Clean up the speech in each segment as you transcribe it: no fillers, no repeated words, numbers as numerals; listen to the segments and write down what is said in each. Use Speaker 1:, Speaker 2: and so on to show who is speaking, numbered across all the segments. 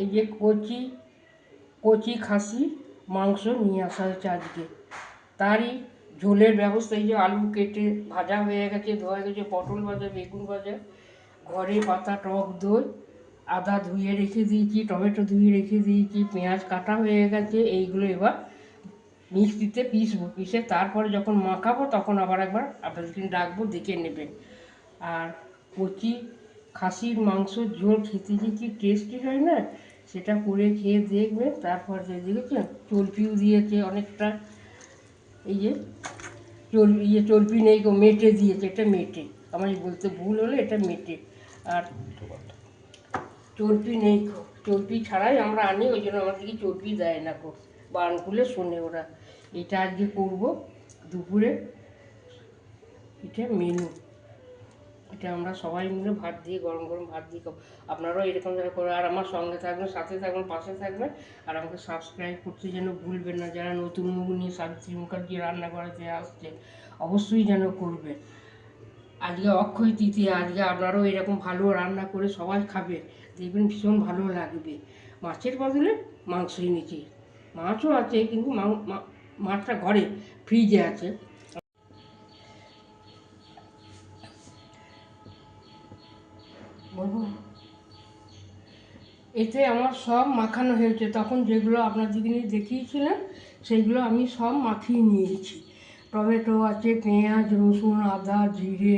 Speaker 1: এই যে কচি কচি খাসি মাংস নিয়ে আসা হয়েছে আজকে। তারই ঝোলের ব্যবস্থা। এই যে আলু কেটে ভাজা হয়ে গেছে, ধোয়া গেছে, পটল ভাজা, বেগুন ভাজা, ঘরে পাতা টক দই, আদা ধুয়ে রেখে দিয়েছি, টমেটো ধুয়ে রেখে দিয়েছি, পেঁয়াজ কাটা হয়ে গেছে। এইগুলো এবার মিক্সিতে পিসবো, পিষে তারপরে যখন মাখাবো তখন আবার একবার আপনাদেরকে ডাকবো, দেখে নেবেন। আর কচি খাসির মাংসর ঝোল খেতে যে কি টেস্টি হয় না, সেটা করে খেয়ে দেখবেন। তারপর যে দেখেছেন চর্বিও দিয়েছে অনেকটা। এই যে চর্বি নেই গো, মেটে দিয়েছে, এটা মেটে, আমার বলতে ভুল হলে এটা মেটে। আর চর্বি নেই গো, চর্বি ছাড়াই আমরা আনি, ওই জন্য আমাদেরকে চর্বি দেয় না গো, বারণ করলে শোনে ওরা। এটা আজকে করবো দুপুরে, এটা মেনু। এটা আমরা সবাই মিলে ভাত দিয়ে, গরম গরম ভাত দিয়ে খাবো। আপনারাও এরকম ধরে করে, আর আমার সঙ্গে থাকবেন, সাথে থাকবেন, পাশে থাকবেন। আর আমাকে সাবস্ক্রাইব করতে যেন ভুলবেন না। যারা নতুন মুখ নিয়ে সাবিত্রী মুখার্জি রান্না করাতে আসছে, অবশ্যই যেন করবে। আজকে অক্ষয় তৃতীয়া, আজকে আপনারাও এরকম ভালো রান্না করে সবাই খাবে, দেখবেন ভীষণ ভালো লাগবে। মাছের বদলে মাংস এনেছি, মাছও আছে কিন্তু মাছটা ঘরে ফ্রিজে আছে। বলবো এতে আমার সব মাখানো হয়েছে, তখন যেগুলো আপনাদেরকে দেখিয়েছিলাম সেগুলো আমি সব মাখিয়ে নিয়েছি। টমেটো আছে, পেঁয়াজ, রসুন, আদা, জিরে,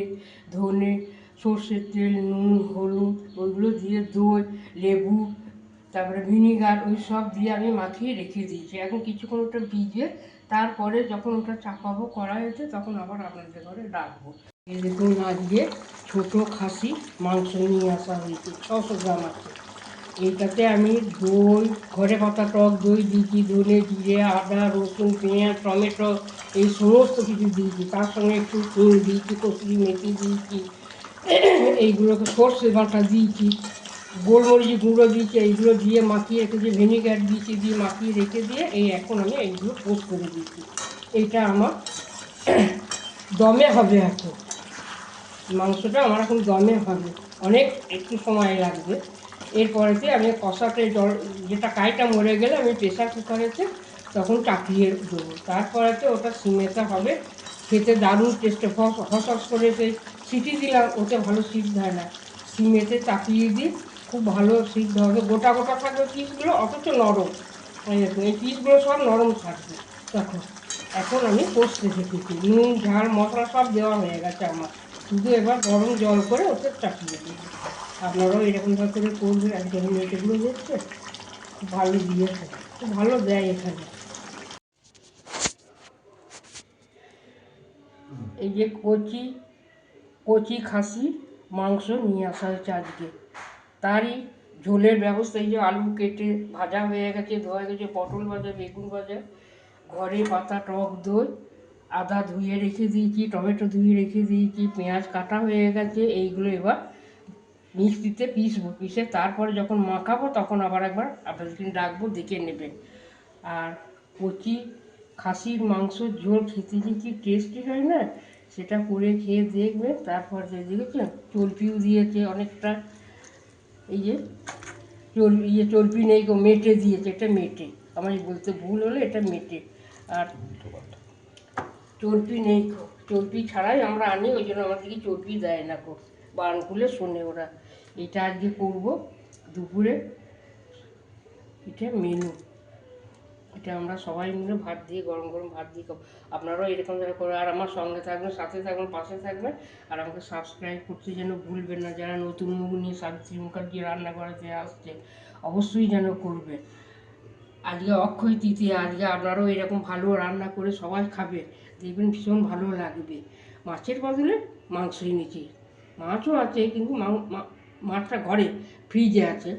Speaker 1: ধনে, সর্ষের তেল, নুন, হলুদ, ওইগুলো দিয়ে দই, লেবু, তারপরে ভিনিগার, ওই সব দিয়ে আমি মাখিয়ে রেখে দিয়েছি। এখন কিছুক্ষণ ওটা ভিজে তারপরে যখন ওটা চাপাবো কড়াইতে, তখন আবার আপনাদের ঘরে ডাকবো। এই দেখুন আজকে ছোটো খাসি মাংস নিয়ে আসা হয়েছে, 600 গ্রাম আছে। এইটাতে আমি দই, ঘরে পাতা টক দই দিয়েছি, ধনে, জিরে, আদা, রসুন, পেঁয়াজ, টমেটো, এই সমস্ত কিছু দিয়েছি। তার সঙ্গে একটু হিং দিয়েছি, কসুরি মেথি দিয়েছি, এইগুলোকে সর্ষে বাটা দিয়েছি, গোলমরিচ গুঁড়ো দিয়েছি, এইগুলো দিয়ে মাখিয়ে রেখেছি, ভিনিগার দিয়েছি, দিয়ে মাখিয়ে রেখে দিয়ে এখন আমি এইগুলো পোস্ট করে দিয়েছি। এইটা আমার দমে হবে এখন, মাংসটা আমার এখন দমে হবে, অনেক একটু সময় লাগবে। এরপরেতে আমি কষাতে জল, যেটা কাইটা মরে গেলে আমি প্রেশার কুকারেতে তখন চাপিয়ে দেবো। তারপরেতে ওটা সিমেতে হবে, খেতে দারুণ টেস্টে। হস করে সেই সিটি দিলাম, ওতে ভালো সিদ্ধ হয় না, সিমেতে চাপিয়ে দিই, খুব ভালো সিদ্ধ হবে। গোটা গোটা থাকবে পিসগুলো, অথচ নরম। এই পিসগুলো সব নরম থাকবে তখন। এখন আমি কষতে রেখেছি, নুন ঝাল মশলা সব দেওয়া হয়ে গেছে আমার, শুধু এবার গরম জল করে ওতে চাপিয়ে দিই। আপনারাও এরকমভাবে করে করবেন। একজন মেয়েগুলো দেখছে খুব ভালো দিয়েছে, খুব ভালো দেয় এখানে। এই যে কচি কচি খাসি মাংস নিয়ে আসা হয়েছে আজকে। তারই ঝোলের ব্যবস্থা। এই যে আলু কেটে ভাজা হয়ে গেছে, ধোয়া গেছে, পটল ভাজা, বেগুন ভাজা, ঘরে পাতা টক দই, আদা ধুয়ে রেখে দিয়েছি, টমেটো ধুয়ে রেখে দিয়েছি, পেঁয়াজ কাটা হয়ে গেছে। এইগুলো এবার মিক্সিতে পিসবো, পিষে তারপরে যখন মাখাবো তখন আবার একবার আপনাদেরকে ডাকবো, দেখে নেবেন। আর কচি খাসির মাংসর ঝোল খেতে যে কি টেস্টি হয় না, সেটা করে খেয়ে দেখবেন। তারপর যে দেখেছেন চর্বিও দিয়েছে অনেকটা। এই যে চর্বি নেই গো, মেটে দিয়েছে, এটা মেটে, আমার বলতে ভুল হলে এটা মেটে। আর চর্বি নেই গো, চর্বি ছাড়াই আমরা আনি, ওই জন্য আমাদেরকে চর্বি দেয় না গো, বারণ করলে শোনে ওরা। এটা আজকে করবো দুপুরে, এটা মেনু। এটা আমরা সবাই মিলে ভাত দিয়ে, গরম গরম ভাত দিয়ে খাবো। আপনারাও এরকম ধরে করে, আর আমার সঙ্গে থাকবেন, সাথে থাকবেন, পাশে থাকবেন। আর আমাকে সাবস্ক্রাইব করতে যেন ভুলবেন না। যারা নতুন মুখ নিয়ে সাবিত্রী মুখার্জি রান্না করাতে আসছে, অবশ্যই যেন করবে। আজকে অক্ষয় তৃতীয়া, আজকে আপনারাও এরকম ভালো রান্না করে সবাই খাবে, দেখবেন ভীষণ ভালো লাগবে। মাছের বদলে মাংস এনেছি, মাছও আছে কিন্তু মাছটা ঘরে ফ্রিজে আছে।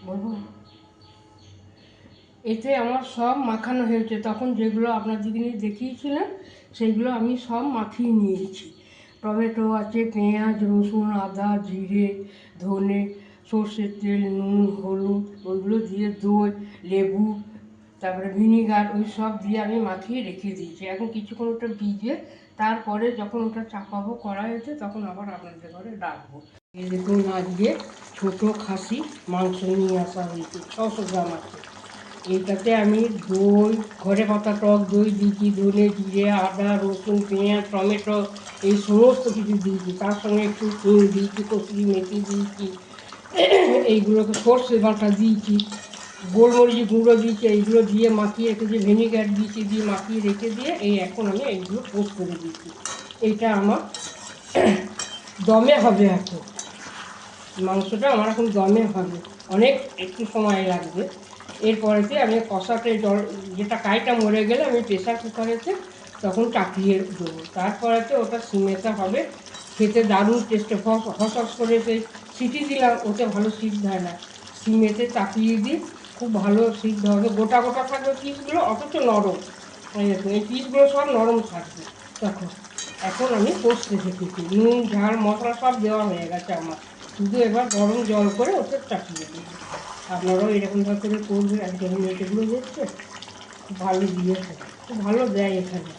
Speaker 1: বলবো এতে আমার সব মাখানো হয়েছে, তখন যেগুলো আপনাদেরকে দেখিয়েছিলাম সেগুলো আমি সব মাখিয়ে নিয়েছি। টমেটো আছে, পেঁয়াজ, রসুন, আদা, জিরে, ধনে, সর্ষের তেল, নুন, হলুদ, ওইগুলো দিয়ে দই, লেবু, তারপরে ভিনিগার ওই সব দিয়ে আমি মাখিয়ে রেখে দিয়েছি। এখন কিছুক্ষণ ওটা ভিজে তারপরে যখন ওটা চাপাবো কড়াইতে তখন আবার আপনাদের ঘরে রাখবো। এই দেখুন আজকে ছোটো খাসি মাংস নিয়ে আসা হয়েছে 600 গ্রাম আছে। এইটাতে আমি দই, ঘরে পাতা টক দই দিয়েছি, ধনে জিরে আদা রসুন পেঁয়াজ টমেটো এই সমস্ত কিছু দিয়েছি। তার সঙ্গে একটু হিং দিয়েছি, কসুরি মেথি দিয়েছি, এইগুলোকে সর্ষে বাটা দিয়েছি, গোলমরিচ গুঁড়ো দিয়েছি। এইগুলো দিয়ে মাখিয়ে রেখেছি, ভিনিগার দিয়েছি, দিয়ে মাখিয়ে রেখে দিয়ে এই এখন আমি এইগুলো পোস্ট করে দিয়েছি। এইটা আমার দমে হবে। এখন মাংসটা আমার এখন দমে হবে, অনেক একটু সময় লাগবে। এরপরেতে আমি কষাতে জল, যেটা কাইটা মরে গেলে আমি প্রেশার কুকারেতে তখন চাপিয়ে দেবো। তারপরেতে ওটা সিমেতে হবে, খেতে দারুণ টেস্টে হস করে সেই সিটি দিলাম, ওতে ভালো সিদ্ধ হয় না। সিমেতে চাপিয়ে দিই, খুব ভালো সিদ্ধ হবে। গোটা গোটা থাকবে পিসগুলো, অথচ নরম। এই পিসগুলো সব নরম থাকবে তখন। এখন আমি কষতে রেখেছি, নুন ঝাল মশলা সব দেওয়া হয়ে গেছে আমার, শুধু এবার গরম জল করে ওতে চাপিয়ে দিই। আপনারাও এরকমভাবে করে করবেন। একদম এগুলো দেখছে খুব ভালো দিয়েছে, খুব ভালো দেয় এখানে।